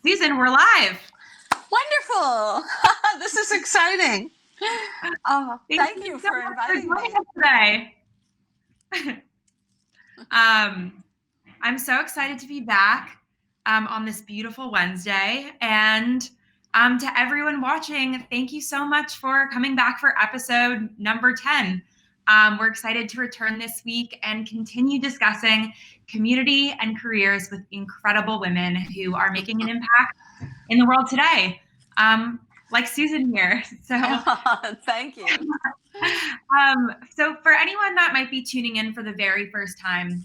Susan, we're live. Wonderful. This is exciting. Oh, Thank thank you you so for much for inviting joining me. us today. I'm so excited to be back on this beautiful Wednesday. And to everyone watching, thank you so much for coming back for episode number 10. We're excited to return this week and continue discussing community and careers with incredible women who are making an impact in the world today. Like Susan here. So Thank you. So for anyone that might be tuning in for the very first time,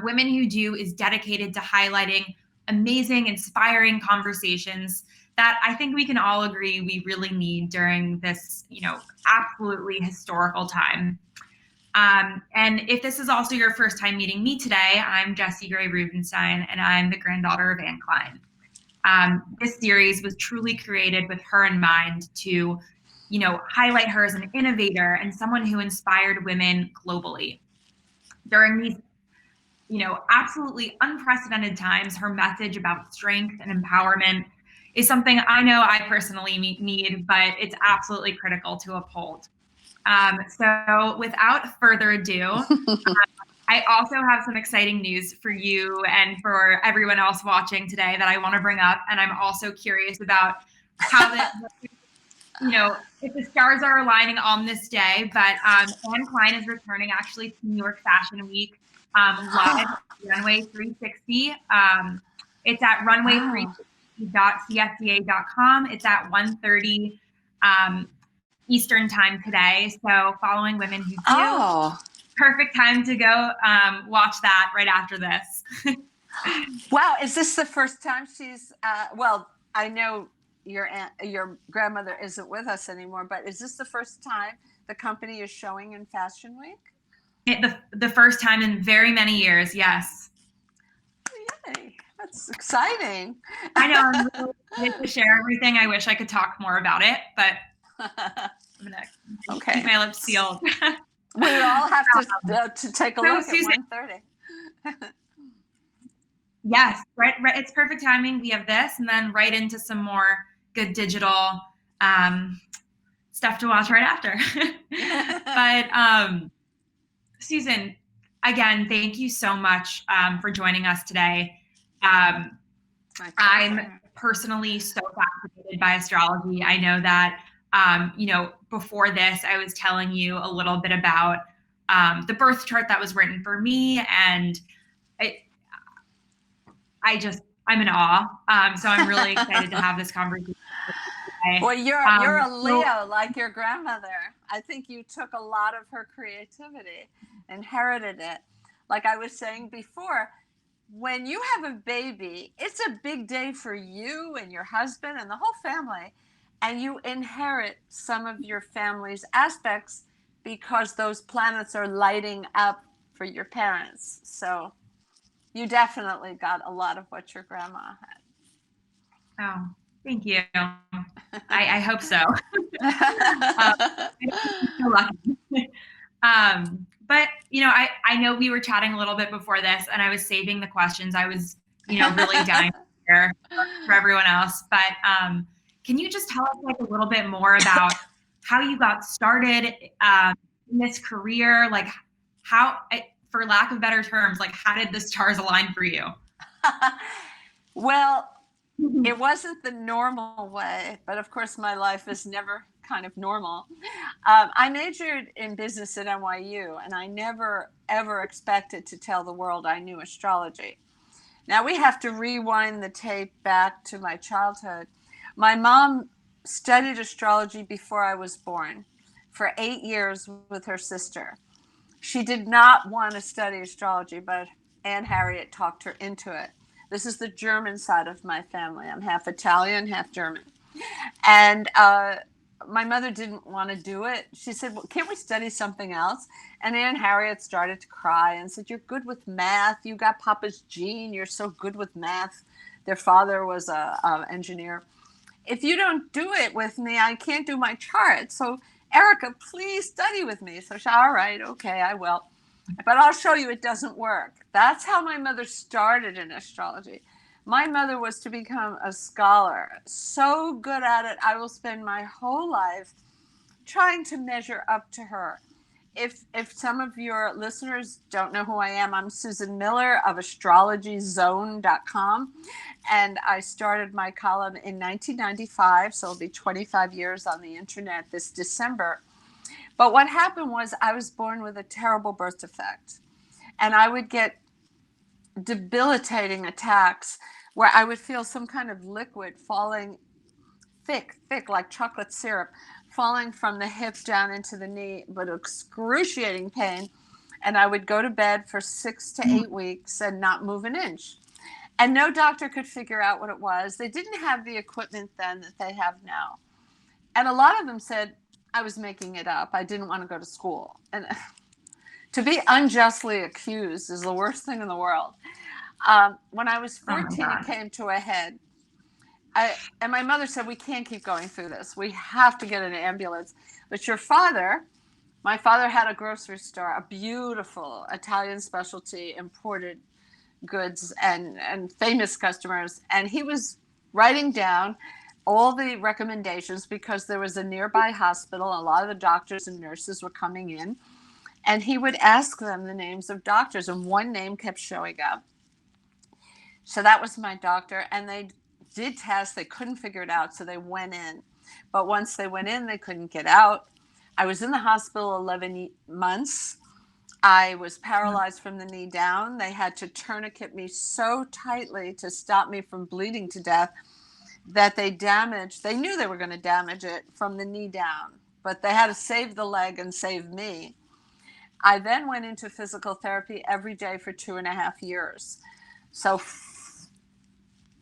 Women Who Do is dedicated to highlighting amazing, inspiring conversations that I think we can all agree we really need during this, absolutely historical time. And if this is also your first time meeting me today, I'm Jessie Gray Rubenstein, and I'm the granddaughter of Anne Klein. This series was truly created with her in mind to, highlight her as an innovator and someone who inspired women globally. During these, absolutely unprecedented times, her message about strength and empowerment is something I know I personally need, but it's absolutely critical to uphold. So without further ado, I also have some exciting news for you and for everyone else watching today that I want to bring up. And I'm also curious about how if the stars are aligning on this day. But Anne Klein is returning actually to New York Fashion Week live at Runway 360. It's at runway360.csda.com. It's at 1:30 Eastern time today. So following Women Who Do. Perfect time to go watch that right after this. Wow, is this the first time she's? Well, I know your grandmother isn't with us anymore, but is this the first time the company is showing in Fashion Week? The first time in very many years, yes. Yay, that's exciting. I know, I'm really excited to share everything. I wish I could talk more about it, but I'm gonna keep my lips sealed. We all have to take a look Susan, at 1:30. Yes, right. It's perfect timing. We have this, and then right into some more good digital stuff to watch right after. But Susan, again, thank you so much for joining us today. I'm personally so fascinated by astrology. I know that before this, I was telling you a little bit about the birth chart that was written for me, and I'm in awe. So I'm really excited to have this conversation today. Well, you're a Leo like your grandmother. I think you took a lot of her creativity, inherited it. Like I was saying before, when you have a baby, it's a big day for you and your husband and the whole family. And you inherit some of your family's aspects because those planets are lighting up for your parents. So you definitely got a lot of what your grandma had. Oh, thank you. I hope so. But I know we were chatting a little bit before this, and I was saving the questions. I was, really dying to hear for everyone else. But can you just tell us a little bit more about how you got started in this career? Like how, for lack of better terms, how did the stars align for you? Well, it wasn't the normal way, but of course my life is never kind of normal. I majored in business at NYU, and I never, ever expected to tell the world I knew astrology. Now we have to rewind the tape back to my childhood. My mom studied astrology before I was born for 8 years with her sister. She did not want to study astrology, but Aunt Harriet talked her into it. This is the German side of my family. I'm half Italian, half German. And my mother didn't want to do it. She said, well, can't we study something else? And Aunt Harriet started to cry and said, you're good with math. You got Papa's gene. You're so good with math. Their father was an engineer. If you don't do it with me, I can't do my chart. So Erica, please study with me. So she said, all right, okay, I will. But I'll show you it doesn't work. That's how my mother started in astrology. My mother was to become a scholar, so good at it, I will spend my whole life trying to measure up to her. If some of your listeners don't know who I am, I'm Susan Miller of astrologyzone.com, and I started my column in 1995, so it'll be 25 years on the internet this December. But what happened was I was born with a terrible birth defect, and I would get debilitating attacks where I would feel some kind of liquid falling thick, like chocolate syrup, falling from the hip down into the knee, but excruciating pain. And I would go to bed for 6 to 8 weeks and not move an inch. And no doctor could figure out what it was. They didn't have the equipment then that they have now. And a lot of them said I was making it up. I didn't want to go to school. And to be unjustly accused is the worst thing in the world. When I was 14, it came to a head. And my mother said, we can't keep going through this. We have to get an ambulance. But your father, my father had a grocery store, a beautiful Italian specialty imported goods and famous customers. And he was writing down all the recommendations because there was a nearby hospital. A lot of the doctors and nurses were coming in. And he would ask them the names of doctors. And one name kept showing up. So that was my doctor. And they did tests. They couldn't figure it out. So they went in. But once they went in, they couldn't get out. I was in the hospital 11 months. I was paralyzed from the knee down. They had to tourniquet me so tightly to stop me from bleeding to death that they knew they were going to damage it from the knee down, but they had to save the leg and save me. I then went into physical therapy every day for 2.5 years. So,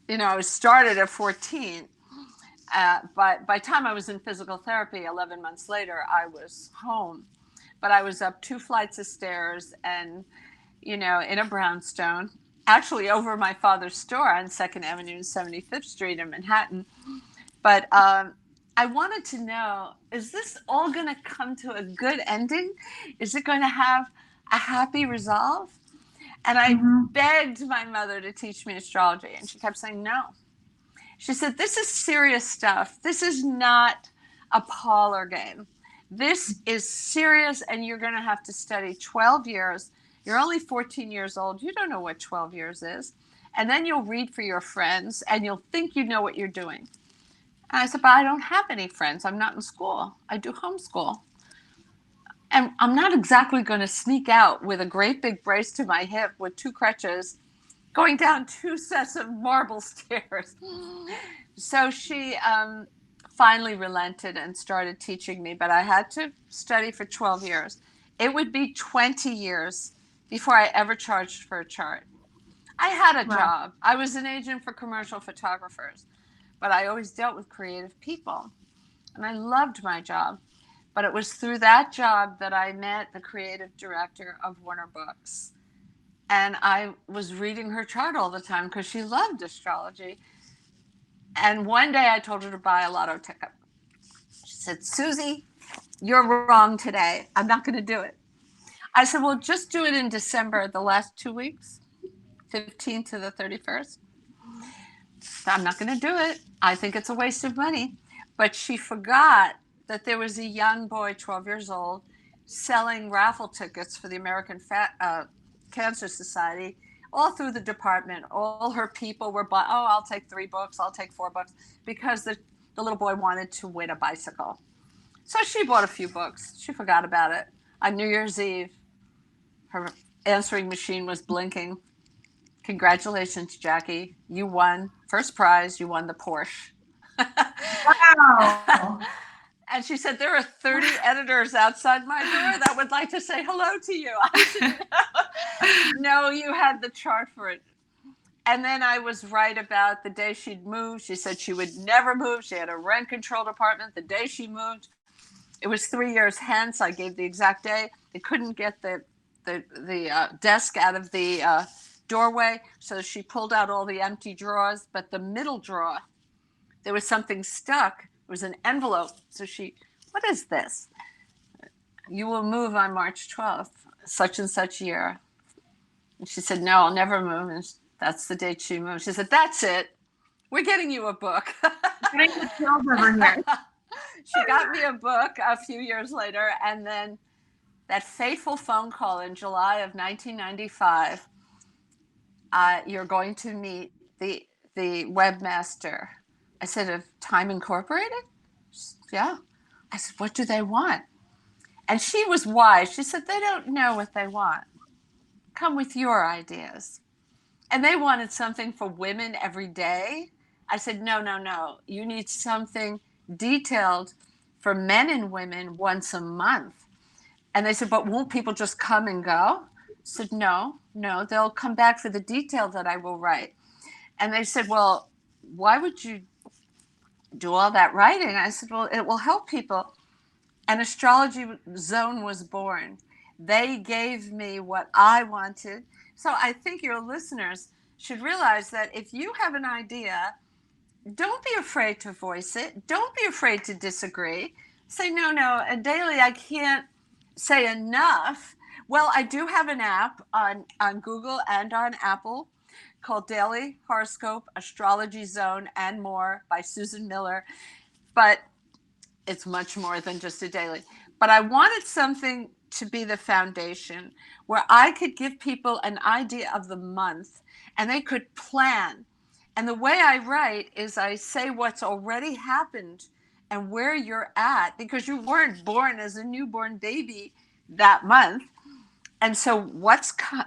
I was started at 14. But by the time I was in physical therapy, 11 months later, I was home. But I was up 2 flights of stairs and, in a brownstone, actually over my father's store on 2nd Avenue and 75th Street in Manhattan. But I wanted to know, is this all going to come to a good ending? Is it going to have a happy resolve? And I begged my mother to teach me astrology, and she kept saying no. She said, this is serious stuff. This is not a parlor game. This is serious, and you're going to have to study 12 years. You're only 14 years old. You don't know what 12 years is. And then you'll read for your friends, and you'll think you know what you're doing. And I said, but I don't have any friends. I'm not in school. I do homeschool. And I'm not exactly going to sneak out with a great big brace to my hip with 2 crutches going down 2 sets of marble stairs. So she finally relented and started teaching me, but I had to study for 12 years. It would be 20 years before I ever charged for a chart. I had a job. I was an agent for commercial photographers, but I always dealt with creative people, and I loved my job. But it was through that job that I met the creative director of Warner Books. And I was reading her chart all the time because she loved astrology. And one day I told her to buy a lotto ticket. She said, Susie, you're wrong today. I'm not going to do it. I said, well, just do it in December, the last 2 weeks, 15th to the 31st. I'm not going to do it. I think it's a waste of money. But she forgot that there was a young boy, 12 years old, selling raffle tickets for the American Cancer Society all through the department. All her people were buying, I'll take 3 books, I'll take 4 books, because the little boy wanted to win a bicycle. So she bought a few books. She forgot about it. On New Year's Eve, her answering machine was blinking. Congratulations, Jackie. You won. First prize, you won the Porsche. Wow. And she said, there are 30 editors outside my door that would like to say hello to you. I said, no, you had the chart for it. And then I was right about the day she'd moved. She said she would never move. She had a rent control department the day she moved. It was 3 years hence. I gave the exact day. They couldn't get the desk out of the doorway. So she pulled out all the empty drawers. But the middle drawer, there was something stuck. It was an envelope. So what is this? You will move on March 12th, such and such year. And she said, no, I'll never move. And That's the date she moved. She said, that's it. We're getting you a book. Getting the chills over here. She got me a book a few years later, and then that fateful phone call in July of 1995. You're going to meet the webmaster. I said, of Time Incorporated? Yeah. I said, what do they want? And she was wise. She said, they don't know what they want. Come with your ideas. And they wanted something for women every day. I said, no, no, no. You need something detailed for men and women once a month. And they said, but won't people just come and go? I said, no, no, they'll come back for the detail that I will write. And they said, well, why would you do all that writing? I said, well, it will help people. An astrology zone was born. They gave me what I wanted. So I think your listeners should realize that if you have an idea, don't be afraid to voice it. Don't be afraid to disagree. Say, no, no, daily I can't say enough. Well, I do have an app on Google and on Apple called Daily Horoscope, Astrology Zone, and More by Susan Miller. But it's much more than just a daily. But I wanted something to be the foundation where I could give people an idea of the month and they could plan. And the way I write is I say what's already happened and where you're at, because you weren't born as a newborn baby that month. And so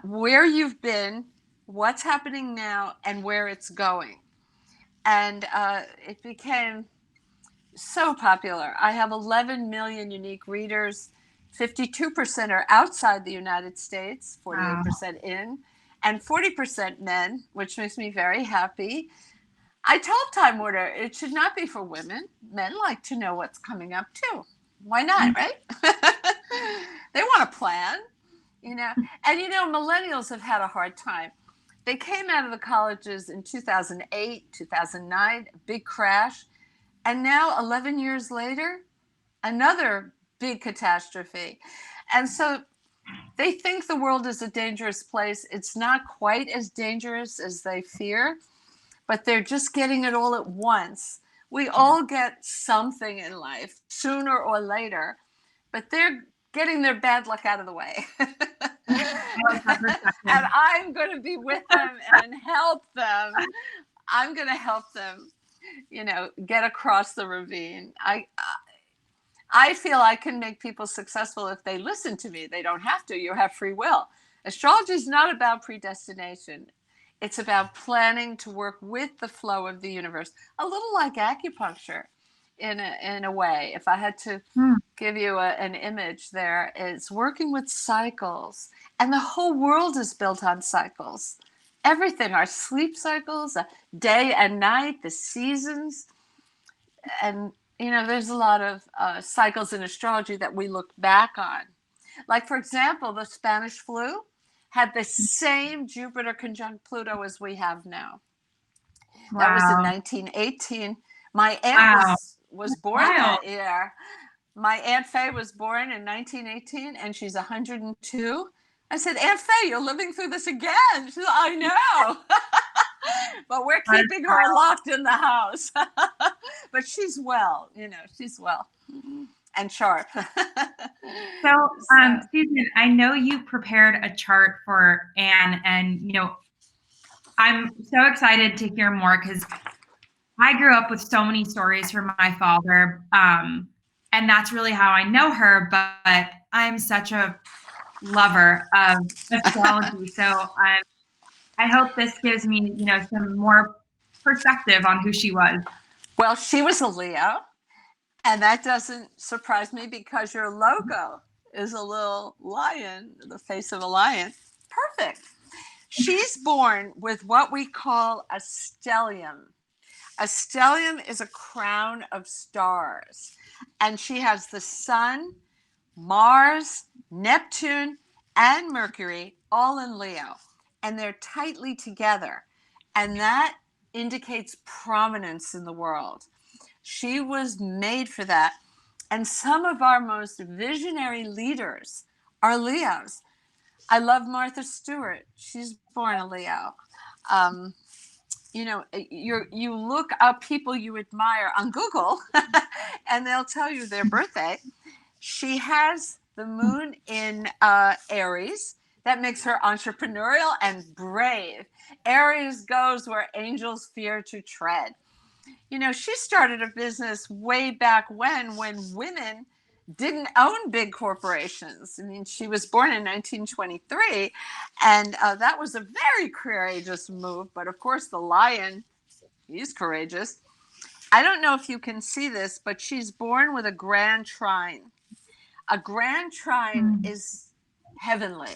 where you've been, what's happening now, and where it's going. And it became so popular. I have 11 million unique readers. 52% are outside the United States, 48% in, and 40% men, which makes me very happy. I told Time Warner it should not be for women. Men like to know what's coming up too. Why not, right? They want to plan, you know. And, you know, millennials have had a hard time. They came out of the colleges in 2008, 2009, a big crash. And now, 11 years later, another big catastrophe. And so they think the world is a dangerous place. It's not quite as dangerous as they fear, but they're just getting it all at once. We all get something in life sooner or later, but they're getting their bad luck out of the way. And I'm going to be with them and help them. I'm going to help them, you know, get across the ravine. I feel I can make people successful if they listen to me. They don't have to. You have free will. Astrology is not about predestination. It's about planning to work with the flow of the universe, a little like acupuncture in a way. If I had to give you an image there, it's working with cycles. And the whole world is built on cycles. Everything, our sleep cycles, day and night, the seasons. And, you know, there's a lot of cycles in astrology that we look back on. Like, for example, the Spanish flu had the same Jupiter conjunct Pluto as we have now. Wow. That was in 1918. My aunt was born that year. My Aunt Faye was born in 1918, and she's 102. I said, Aunt Faye, you're living through this again. She said, I know. But we're keeping her locked in the house. But she's well, you know, she's well and sharp. So, Susan, I know you prepared a chart for Anne, and, you know, I'm so excited to hear more because I grew up with so many stories from my father, and that's really how I know her, but I'm such a lover of astrology. So I hope this gives me, you know, some more perspective on who she was. Well, she was a Leo, and that doesn't surprise me because your logo is a little lion, the face of a lion. Perfect. She's born with what we call a stellium. A stellium is a crown of stars, and she has the sun, Mars, Neptune, and Mercury all in Leo, and they're tightly together, and that indicates prominence in the world. She was made for that, and some of our most visionary leaders are Leos. I love Martha Stewart. She's born a Leo. You know, you look up people you admire on Google, and they'll tell you their birthday. She has the moon in Aries. That makes her entrepreneurial and brave. Aries goes where angels fear to tread. You know, she started a business way back when women didn't own big corporations. I mean, she was born in 1923, and that was a very courageous move. But of course, the lion, he's courageous. I don't know if you can see this, but she's born with a grand trine. A grand trine is heavenly.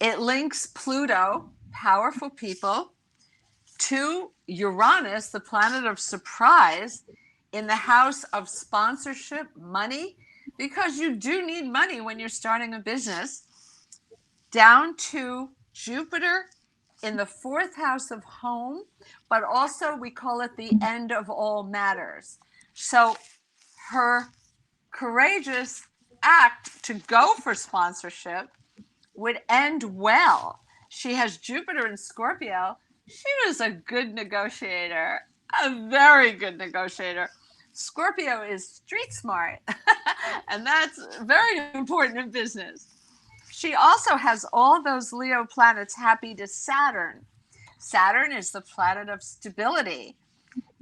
It links Pluto, powerful people, to Uranus, the planet of surprise, in the house of sponsorship, money, because you do need money when you're starting a business, down to Jupiter in the fourth house of home, but also we call it the end of all matters. So her courageous act to go for sponsorship would end well. She has Jupiter in Scorpio. She was a good negotiator, a very good negotiator. Scorpio is street smart, and that's very important in business. She also has all those Leo planets happy to Saturn. Saturn is the planet of stability,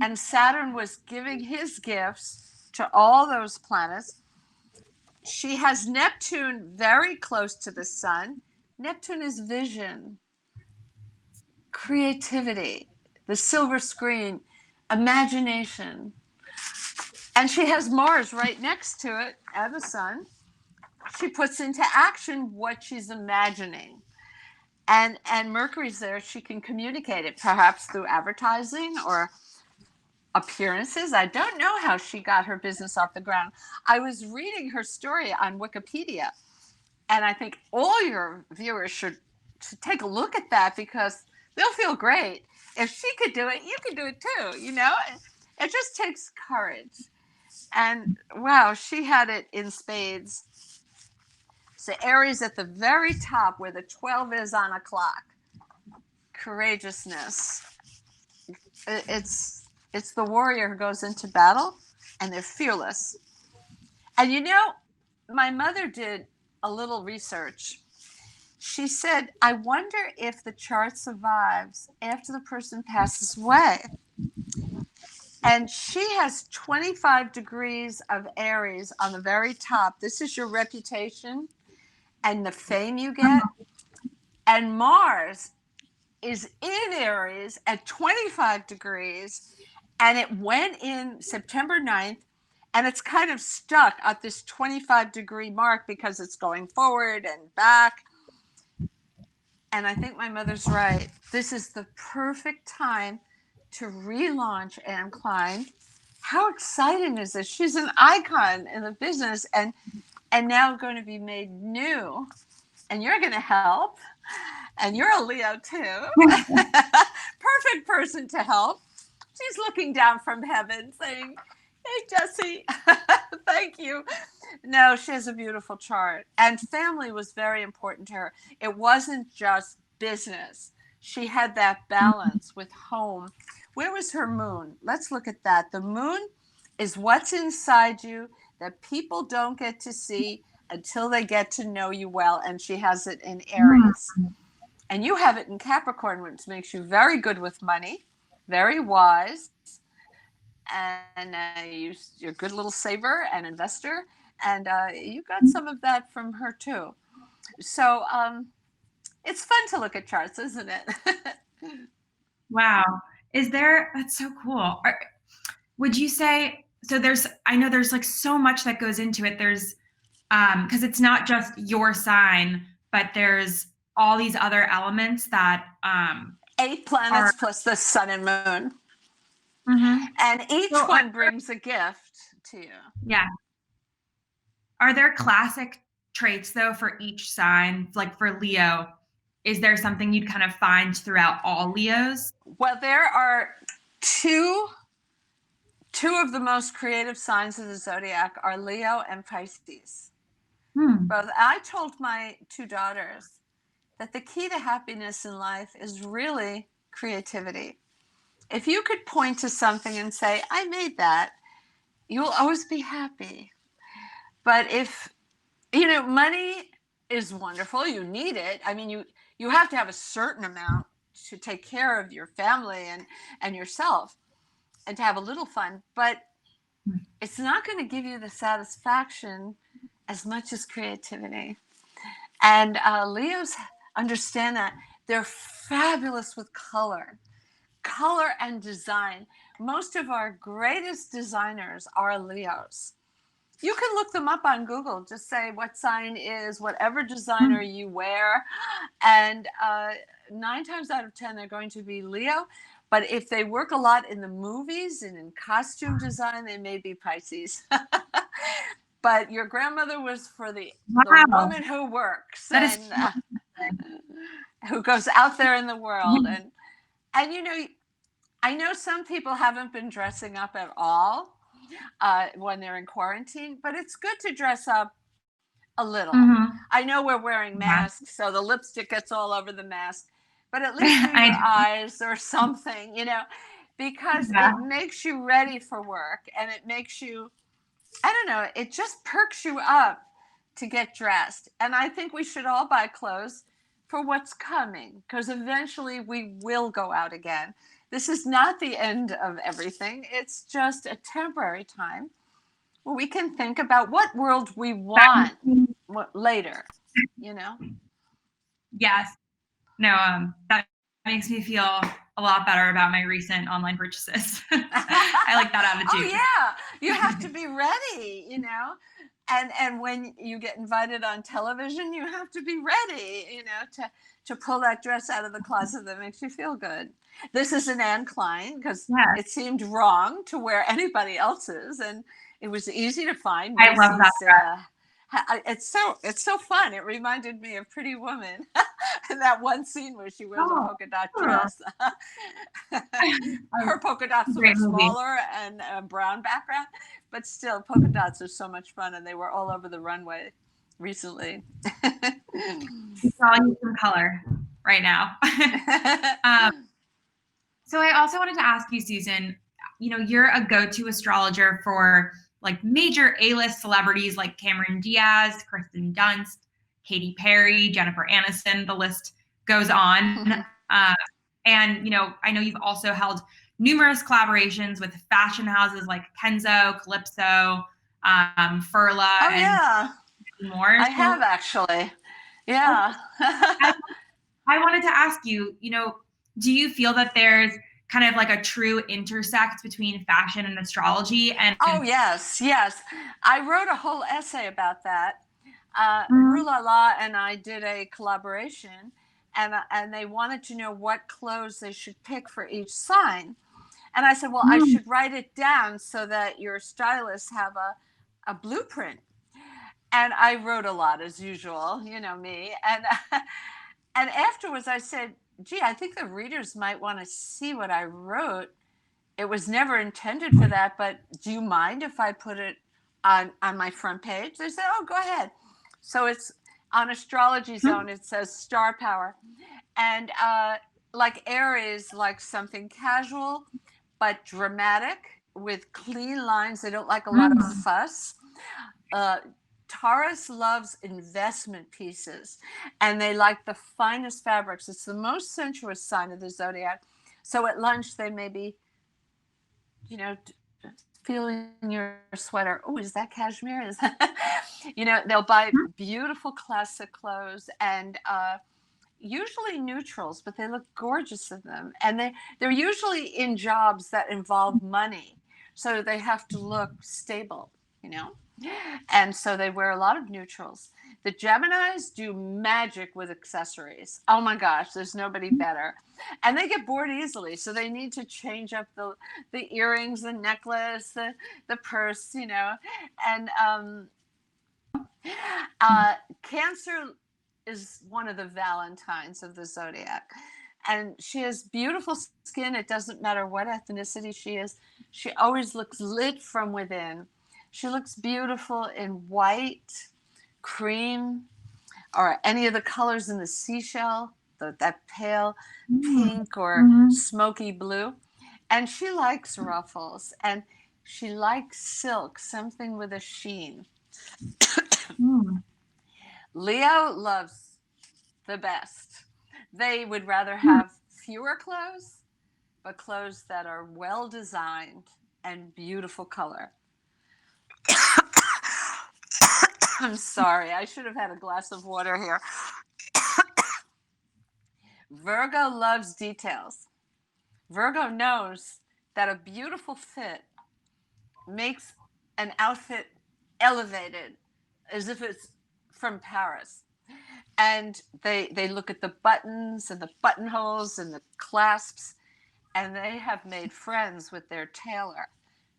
and Saturn was giving his gifts to all those planets. She has Neptune very close to the sun. Neptune is vision, creativity, the silver screen, imagination. And she has Mars right next to it and the sun. She puts into action what she's imagining. And Mercury's there, she can communicate it, perhaps through advertising or appearances. I don't know how she got her business off the ground. I was reading her story on Wikipedia, and I think all your viewers should take a look at that, because they'll feel great. If she could do it, you can do it too, you know? It just takes courage. And wow, she had it in spades. So Aries at the very top where the 12 is on a clock. Courageousness. It's the warrior who goes into battle, and they're fearless. And you know, my mother did a little research. She said, I wonder if the chart survives after the person passes away. And she has 25 degrees of Aries on the very top. This is your reputation and the fame you get. And Mars is in Aries at 25 degrees. And it went in September 9th. And it's kind of stuck at this 25-degree mark because it's going forward and back. And I think my mother's right. This is the perfect time to relaunch Anne Klein. How exciting is this? She's an icon in the business and now going to be made new. And you're going to help. And you're a Leo too. Perfect person to help. She's looking down from heaven saying, hey, Jessie, thank you. No, she has a beautiful chart. And family was very important to her. It wasn't just business. She had that balance with home. Where was her moon? Let's look at that. The moon is what's inside you that people don't get to see until they get to know you well. And she has it in Aries. And you have it in Capricorn, which makes you very good with money, very wise. And you're a good little saver and investor. And you got some of that from her too. So it's fun to look at charts, isn't it? Wow. That's so cool. Would you say, so I know there's like so much that goes into it. There's, because it's not just your sign, but there's all these other elements that 8 planets plus the sun and moon. Mm-hmm. And each one brings a gift to you. Yeah. Are there classic traits though for each sign? Like for Leo, is there something you'd kind of find throughout all Leos? Well, there are two of the most creative signs of the zodiac are Leo and Pisces. But I told my 2 daughters that the key to happiness in life is really creativity. If you could point to something and say, I made that, you'll always be happy. But if, money is wonderful, you need it. I mean, you have to have a certain amount to take care of your family and yourself and to have a little fun, but it's not going to give you the satisfaction as much as creativity. And Leos understand that. They're fabulous with color and design. Most of our greatest designers are Leos. You can look them up on Google. Just say what sign is whatever designer you wear. And 9 times out of 10, they're going to be Leo. But if they work a lot in the movies and in costume design, they may be Pisces. But your grandmother was for the woman who works and who goes out there in the world. And I know some people haven't been dressing up at all when they're in quarantine, but it's good to dress up a little. I know we're wearing masks, so the lipstick gets all over the mask, but at least do your eyes or something, because it makes you ready for work, and it makes you, I don't know, it just perks you up to get dressed. And I think we should all buy clothes for what's coming, because eventually we will go out again. This is not the end of everything. It's just a temporary time where we can think about what world we want later, Yes. No, that makes me feel a lot better about my recent online purchases. I like that attitude. Oh yeah, you have to be ready, and when you get invited on television, you have to be ready, to pull that dress out of the closet that makes you feel good. This is an Anne Klein because it seemed wrong to wear anybody else's, and it was easy to find. I love that. It's so fun. It reminded me of Pretty Woman, in that one scene where she wears a polka dot dress. Her polka dots were smaller and a brown background, but still, polka dots are so much fun, and they were all over the runway recently. It's all you some color right now. So I also wanted to ask you, Susan, you're a go-to astrologer for like major A-list celebrities like Cameron Diaz, Kristen Dunst, Katy Perry, Jennifer Aniston, the list goes on. And, I know you've also held numerous collaborations with fashion houses like Kenzo, Calypso, Furla, and more. I have actually. Yeah. I wanted to ask you, do you feel that there's kind of like a true intersect between fashion and astrology? And oh yes, I wrote a whole essay about that. Rulala and I did a collaboration, and they wanted to know what clothes they should pick for each sign. And I said, well, I should write it down so that your stylists have a blueprint. And I wrote a lot, as usual, me. And afterwards I said, gee, I think the readers might want to see what I wrote. It was never intended for that, but do you mind if I put it on my front page? They said, oh, go ahead. So it's on Astrology Zone, it says star power. And like Aries, like something casual, but dramatic with clean lines. They don't like a lot of fuss. Taurus loves investment pieces, and they like the finest fabrics. It's the most sensuous sign of the zodiac. So at lunch, they may be, feeling your sweater. Oh, is that cashmere? Is that, they'll buy beautiful classic clothes and usually neutrals, but they look gorgeous in them. And they're usually in jobs that involve money. So they have to look stable, And so they wear a lot of neutrals. The Geminis do magic with accessories. Oh my gosh, there's nobody better. And they get bored easily, so they need to change up the earrings, the necklace, the purse, And Cancer is one of the Valentines of the zodiac. And she has beautiful skin. It doesn't matter what ethnicity she is. She always looks lit from within. She looks beautiful in white, cream, or any of the colors in the seashell, that pale Mm. pink or Mhm. smoky blue. And she likes ruffles, and she likes silk, something with a sheen. Mm. Leo loves the best. They would rather Mm. have fewer clothes, but clothes that are well designed and beautiful color. I'm sorry, I should have had a glass of water here. Virgo loves details. Virgo knows that a beautiful fit makes an outfit elevated as if it's from Paris. And they look at the buttons and the buttonholes and the clasps, and they have made friends with their tailor.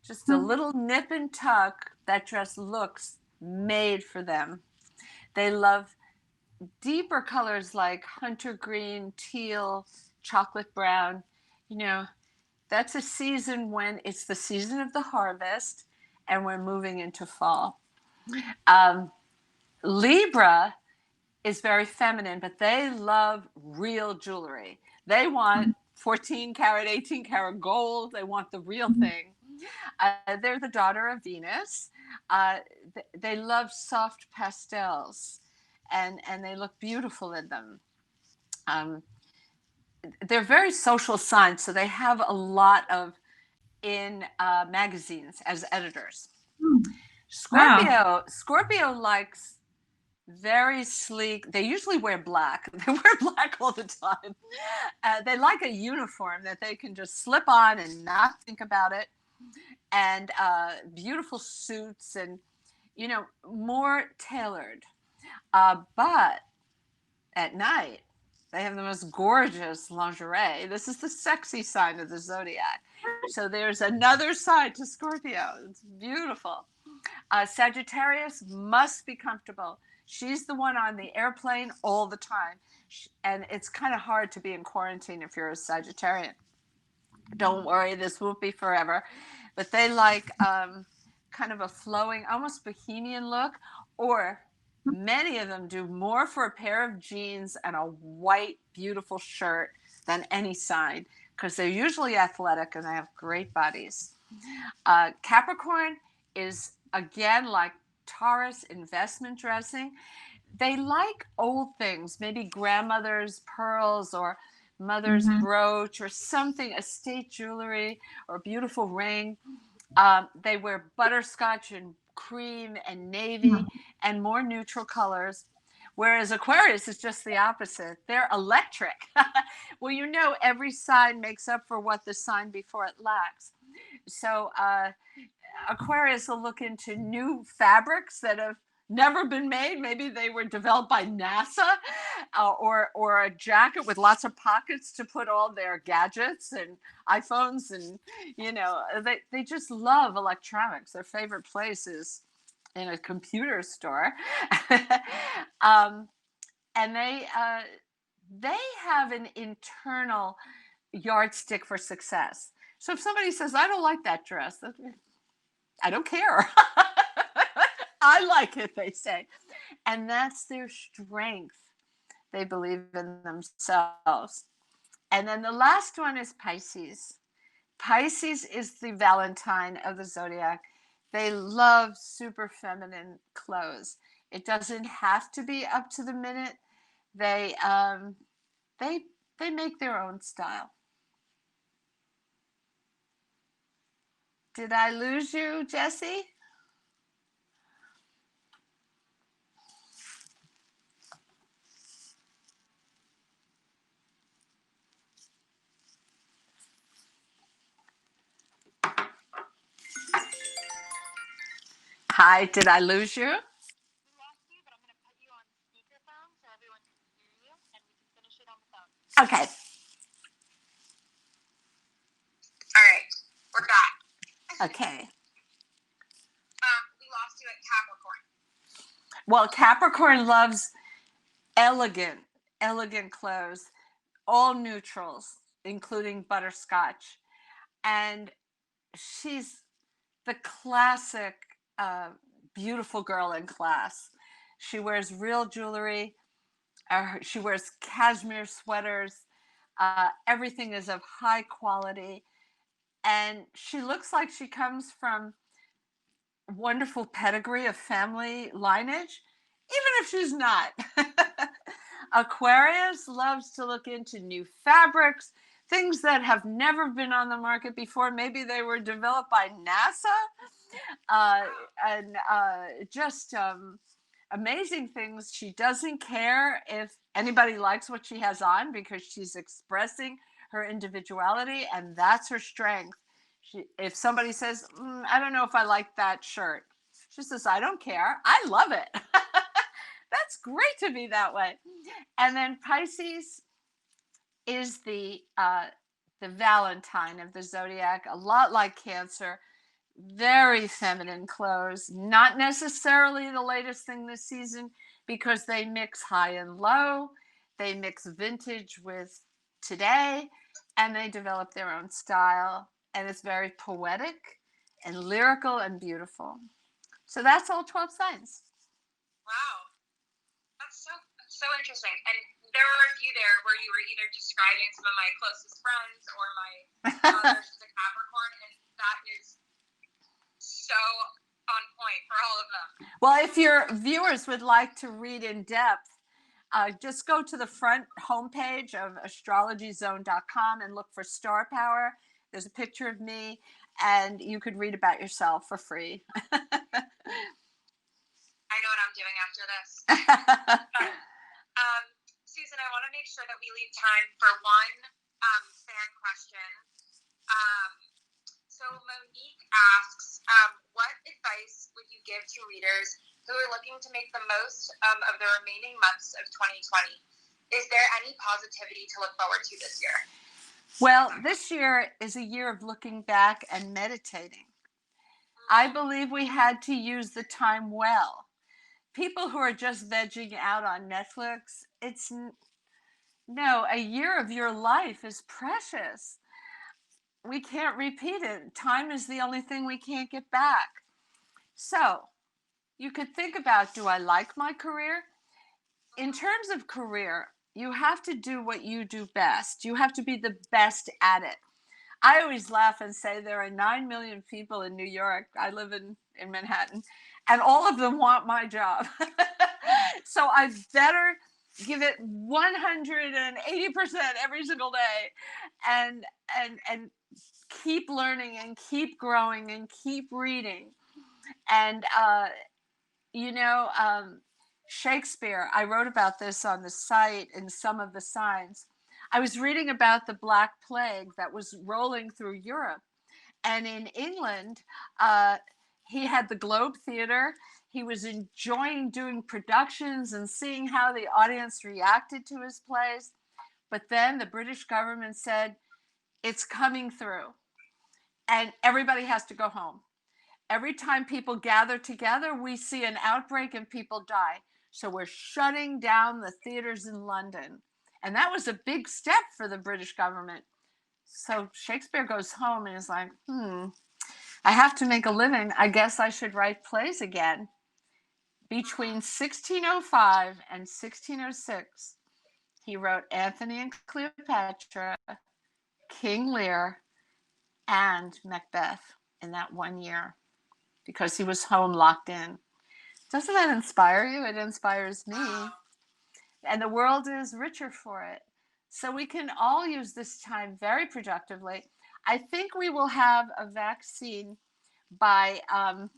Just a little nip and tuck, that dress looks made for them. They love deeper colors like hunter green, teal, chocolate brown. You know, that's a season when it's the season of the harvest and we're moving into fall. Um, Libra is very feminine, but they love real jewelry. They want 14 karat, 18 karat gold. They want the real thing. They're the daughter of Venus. Uh, they love soft pastels, and they look beautiful in them. Um, they're very social signs, so they have a lot of in magazines as editors. Mm. Wow. Scorpio likes very sleek. They usually wear black. They wear black all the time. They like a uniform that they can just slip on and not think about it. And beautiful suits and, more tailored. But at night, they have the most gorgeous lingerie. This is the sexy side of the zodiac. So there's another side to Scorpio. It's beautiful. Sagittarius must be comfortable. She's the one on the airplane all the time. And it's kind of hard to be in quarantine if you're a Sagittarian. Don't worry, this won't be forever. But they like kind of a flowing, almost bohemian look, or many of them do more for a pair of jeans and a white, beautiful shirt than any sign because they're usually athletic and they have great bodies. Capricorn is, again, like Taurus, investment dressing. They like old things, maybe grandmother's pearls or mother's Mhm. brooch or something, estate jewelry or a beautiful ring. They wear butterscotch and cream and navy and more neutral colors. Whereas Aquarius is just the opposite. They're electric. Well, every sign makes up for what the sign before it lacks. So Aquarius will look into new fabrics that have never been made. Maybe they were developed by NASA, or a jacket with lots of pockets to put all their gadgets and iPhones, and they just love electronics. Their favorite place is in a computer store. um, and they have an internal yardstick for success. So if somebody says, I don't like that dress, I don't care. I like it, they say. And that's their strength. They believe in themselves. And then the last one is Pisces. Pisces is the Valentine of the zodiac. They love super feminine clothes. It doesn't have to be up to the minute. They they they make their own style. Did I lose you, Jesse? Hi, did I lose you? Okay. All right, we're back. Okay. We lost you at Capricorn. Well, Capricorn loves elegant, elegant clothes, all neutrals, including butterscotch. And she's the classic beautiful girl in class. She wears real jewelry. She wears cashmere sweaters. Everything is of high quality. And she looks like she comes from wonderful pedigree of family lineage, even if she's not. Aquarius loves to look into new fabrics, things that have never been on the market before. Maybe they were developed by NASA, uh, and just amazing things. She doesn't care if anybody likes what she has on because she's expressing her individuality, and that's her strength. If somebody says, I don't know if I like that shirt, she says, I don't care. I love it. That's great to be that way. And then Pisces is the Valentine of the zodiac, a lot like Cancer. Very feminine clothes, not necessarily the latest thing this season because they mix high and low, they mix vintage with today, and they develop their own style. And it's very poetic and lyrical and beautiful. So that's all 12 signs. Wow. That's so interesting. And there were a few there where you were either describing some of my closest friends or my mother's a Capricorn, and that is so on point for all of them. Well, if your viewers would like to read in depth, just go to the front homepage of astrologyzone.com and look for Star Power. There's a picture of me, and you could read about yourself for free. I know what I'm doing after this. Susan, I want to make sure that we leave time for one fan question. So Monique asks, what advice would you give to readers who are looking to make the most of the remaining months of 2020? Is there any positivity to look forward to this year? Well, this year is a year of looking back and meditating. I believe we had to use the time well. People who are just vegging out on Netflix, a year of your life is precious. We can't repeat it. Time is the only thing we can't get back. So you could think about, do I like my career? In terms of career, you have to do what you do best. You have to be the best at it. I always laugh and say there are 9 million people in New York. I live in Manhattan, and all of them want my job. So I better give it 180% every single day and keep learning and keep growing and keep reading. And Shakespeare, I wrote about this on the site in some of the signs. I was reading about the Black Plague that was rolling through Europe. And in England, he had the Globe Theater. He was enjoying doing productions and seeing how the audience reacted to his plays. But then the British government said, it's coming through, and everybody has to go home. Every time people gather together, we see an outbreak and people die. So we're shutting down the theaters in London. And that was a big step for the British government. So Shakespeare goes home and is like, I have to make a living. I guess I should write plays again. Between 1605 and 1606, he wrote Antony and Cleopatra, King Lear, and Macbeth in that 1 year because he was home locked in. Doesn't that inspire you? It inspires me. And the world is richer for it. So we can all use this time very productively. I think we will have a vaccine by a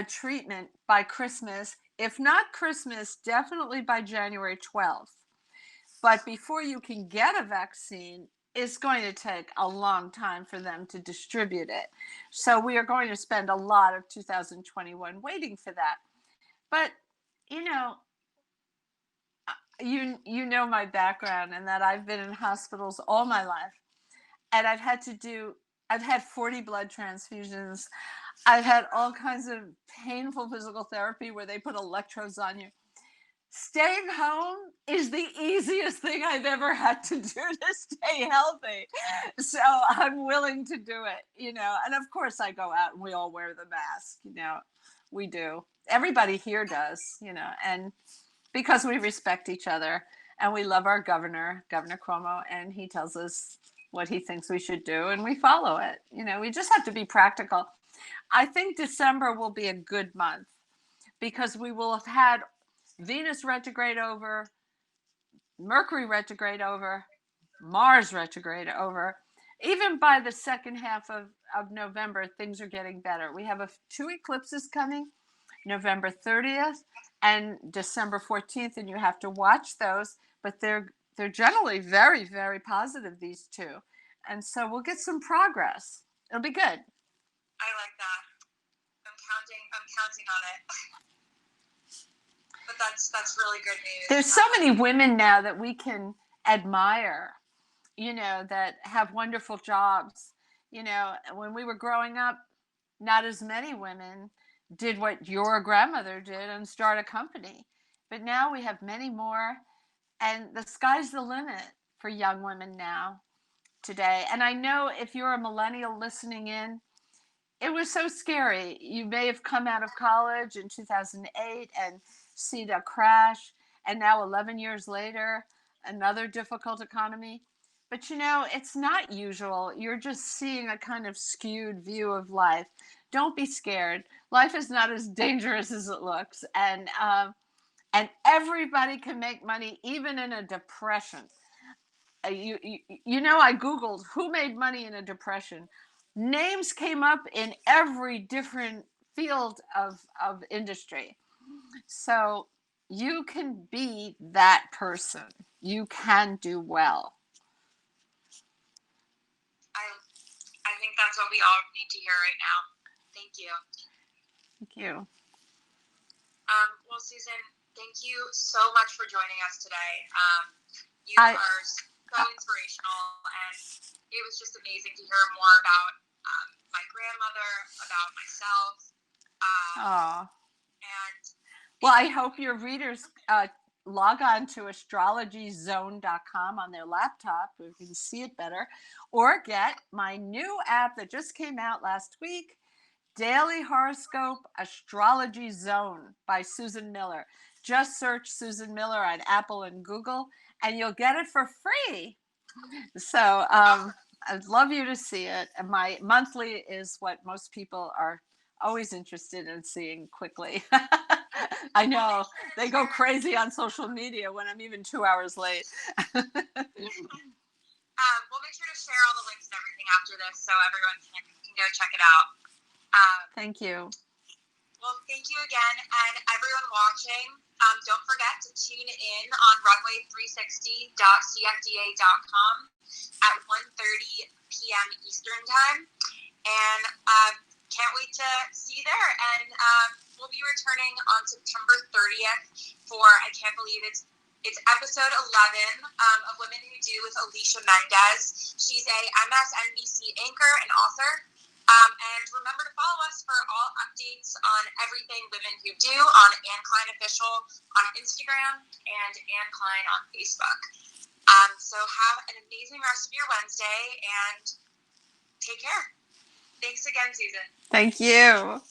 treatment by Christmas. If not Christmas, definitely by January 12th. But before you can get a vaccine, it's going to take a long time for them to distribute it. So we are going to spend a lot of 2021 waiting for that. But, you know my background and that I've been in hospitals all my life. And I've had 40 blood transfusions. I've had all kinds of painful physical therapy where they put electrodes on you. Staying home is the easiest thing I've ever had to do to stay healthy. So I'm willing to do it, and of course I go out and we all wear the mask, we do. everybody here does, and because we respect each other and we love our Governor Cuomo, and he tells us what he thinks we should do and we follow it. We just have to be practical. I think December will be a good month because we will have had Venus retrograde over, Mercury retrograde over, Mars retrograde over. Even by the second half of November, things are getting better. We have 2 eclipses coming, November 30th and December 14th, and you have to watch those, but they're generally very, very positive, these two. And so we'll get some progress. It'll be good. I like that. I'm counting on it. But that's really good news. There's so many women now that we can admire, that have wonderful jobs. When we were growing up, not as many women did what your grandmother did and start a company. But now we have many more, and the sky's the limit for young women now, today. And I know if you're a millennial listening in, it was so scary. You may have come out of college in 2008 and seen a crash, and now 11 years later, another difficult economy. But it's not usual. You're just seeing a kind of skewed view of life. Don't be scared. Life is not as dangerous as it looks, and everybody can make money, even in a depression. I Googled who made money in a depression. Names came up in every different field of industry. So you can be that person. You can do well. I think that's what we all need to hear right now. Thank you. Thank you. Well, Susan, thank you so much for joining us today. You are so inspirational, and it was just amazing to hear more about my grandmother, about myself. Well, I hope your readers log on to astrologyzone.com on their laptop where you can see it better, or get my new app that just came out last week, Daily Horoscope Astrology Zone by Susan Miller. Just search Susan Miller on Apple and Google, and you'll get it for free. So I'd love you to see it. And my monthly is what most people are always interested in seeing quickly. I know they go crazy on social media when I'm even 2 hours late. We'll make sure to share all the links and everything after this so everyone can go check it out. Thank you. Well, thank you again. And everyone watching, don't forget to tune in on runway360.cfda.com at 1:30 p.m. Eastern Time. And can't wait to see you there. And we'll be returning on September 30th for, I can't believe it's episode 11 of Women Who Do with Alicia Mendez. She's a MSNBC anchor and author. And remember to follow us for all updates on everything Women Who Do on Anne Klein Official on Instagram and Anne Klein on Facebook. So have an amazing rest of your Wednesday and take care. Thanks again, Susan. Thank you.